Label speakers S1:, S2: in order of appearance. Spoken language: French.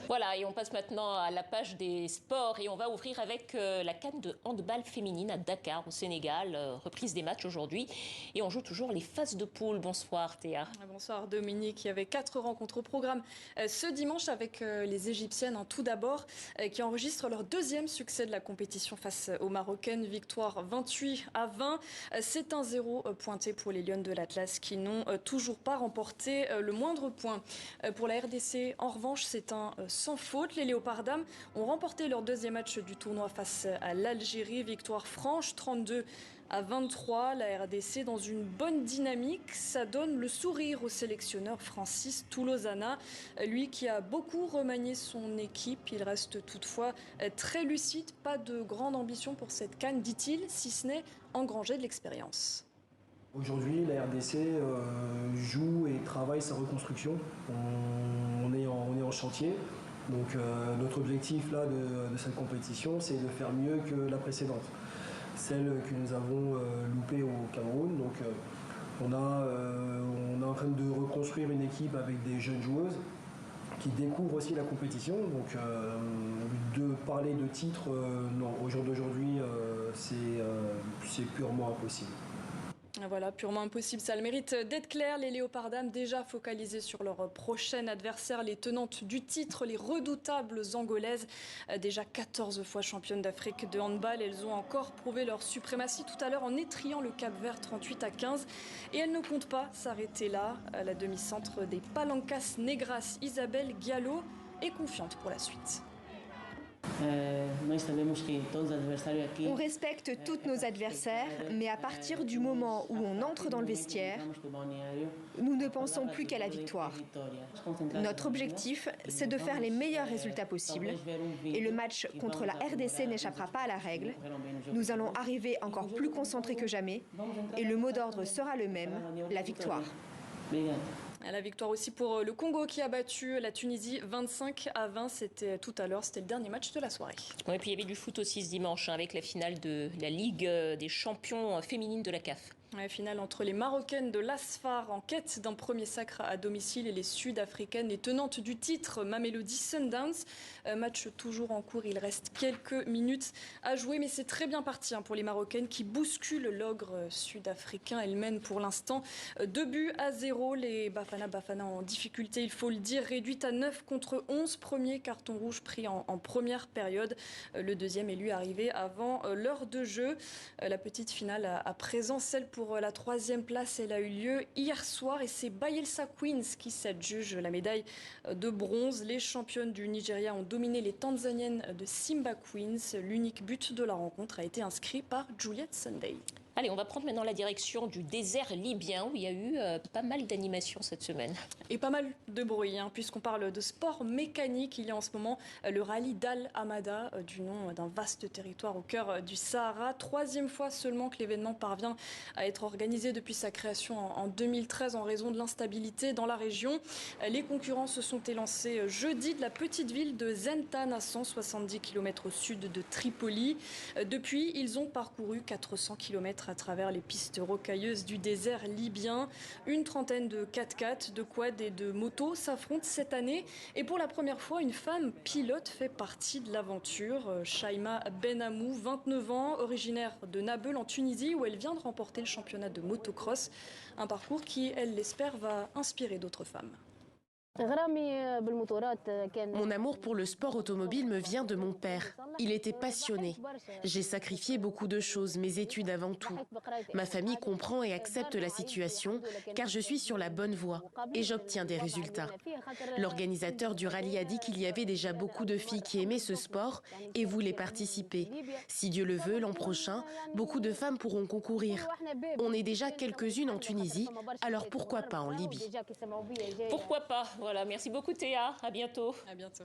S1: Voilà, et on passe maintenant à la page des sports et on va ouvrir avec la CAN de handball féminine à Dakar, au Sénégal. Reprise des matchs aujourd'hui et on joue toujours les phases de poule. Bonsoir Théa.
S2: Bonsoir Dominique. Il y avait 4 rencontres au programme ce dimanche avec les Égyptiennes tout d'abord qui enregistrent leur deuxième succès de la compétition face aux Marocaines. Victoire 28-20. C'est un 0 pointé pour les Lionnes de l'Atlas qui n'ont toujours pas remporté le moindre point. Pour la RDC, en revanche, c'est un sans faute. Les Léopards dames ont remporté leur deuxième match du tournoi face à l'Algérie. Victoire franche 32-23. La RDC dans une bonne dynamique. Ça donne le sourire au sélectionneur Francis Toulosana. Lui qui a beaucoup remanié son équipe. Il reste toutefois très lucide. Pas de grande ambition pour cette CAN, dit-il, si ce n'est engranger de l'expérience.
S3: Aujourd'hui, la RDC joue et travaille sa reconstruction. On est en chantier. Donc notre objectif là, de cette compétition, c'est de faire mieux que la précédente. Celle que nous avons loupée au Cameroun. Donc on est en train de reconstruire une équipe avec des jeunes joueuses qui découvrent aussi la compétition. Donc de parler de titre, non, au jour d'aujourd'hui, c'est purement impossible.
S2: Voilà, purement impossible, ça a le mérite d'être clair. Les Léopards dames déjà focalisées sur leur prochain adversaire, les tenantes du titre, les redoutables angolaises. Déjà 14 fois championnes d'Afrique de handball, elles ont encore prouvé leur suprématie tout à l'heure en étriant le Cap-Vert 38-15. Et elles ne comptent pas s'arrêter là. La demi-centre des Palancas Negras, Isabelle Gallo, est confiante pour la suite.
S4: On respecte tous nos adversaires, mais à partir du moment où on entre dans le vestiaire, nous ne pensons plus qu'à la victoire. Notre objectif, c'est de faire les meilleurs résultats possibles. Et le match contre la RDC n'échappera pas à la règle. Nous allons arriver encore plus concentrés que jamais. Et le mot d'ordre sera le même, la victoire.
S2: La victoire aussi pour le Congo qui a battu la Tunisie 25-20. C'était tout à l'heure, c'était le dernier match de la soirée.
S1: Ouais, et puis il y avait du foot aussi ce dimanche avec la finale de la Ligue des champions féminines de la CAF.
S2: La finale entre les Marocaines de l'Asfar en quête d'un premier sacre à domicile et les Sud-Africaines, les tenantes du titre Mamelody Sundowns. Match toujours en cours, il reste quelques minutes à jouer, mais c'est très bien parti pour les Marocaines qui bousculent l'ogre sud-africain. Elles mènent pour l'instant 2-0. Les Bafana en difficulté, il faut le dire, réduite à 9 contre 11. Premier carton rouge pris en première période. Le deuxième est lui arrivé avant l'heure de jeu. La petite finale à présent, celle pour la troisième place, elle a eu lieu hier soir et c'est Bayelsa Queens qui s'adjuge la médaille de bronze. Les championnes du Nigeria ont dominé les Tanzaniennes de Simba Queens. L'unique but de la rencontre a été inscrit par Juliette Sunday.
S1: Allez, on va prendre maintenant la direction du désert libyen où il y a eu pas mal d'animations cette semaine.
S2: Et pas mal de bruit, puisqu'on parle de sport mécanique. Il y a en ce moment le rallye d'Al Hamada, du nom d'un vaste territoire au cœur du Sahara. 3e fois seulement que l'événement parvient à être organisé depuis sa création en 2013 en raison de l'instabilité dans la région. Les concurrents se sont élancés jeudi de la petite ville de Zentan à 170 km au sud de Tripoli. Depuis, ils ont parcouru 400 km à travers les pistes rocailleuses du désert libyen. Une trentaine de 4x4, de quads et de motos s'affrontent cette année. Et pour la première fois, une femme pilote fait partie de l'aventure. Shaima Benamou, 29 ans, originaire de Nabeul en Tunisie, où elle vient de remporter le championnat de motocross. Un parcours qui, elle l'espère, va inspirer d'autres femmes.
S5: Mon amour pour le sport automobile me vient de mon père. Il était passionné. J'ai sacrifié beaucoup de choses, mes études avant tout. Ma famille comprend et accepte la situation car je suis sur la bonne voie et j'obtiens des résultats. L'organisateur du rallye a dit qu'il y avait déjà beaucoup de filles qui aimaient ce sport et voulaient participer. Si Dieu le veut, l'an prochain, beaucoup de femmes pourront concourir. On est déjà quelques-unes en Tunisie, alors pourquoi pas en Libye?
S1: Pourquoi pas? Voilà, merci beaucoup Théa, à bientôt.
S2: À bientôt.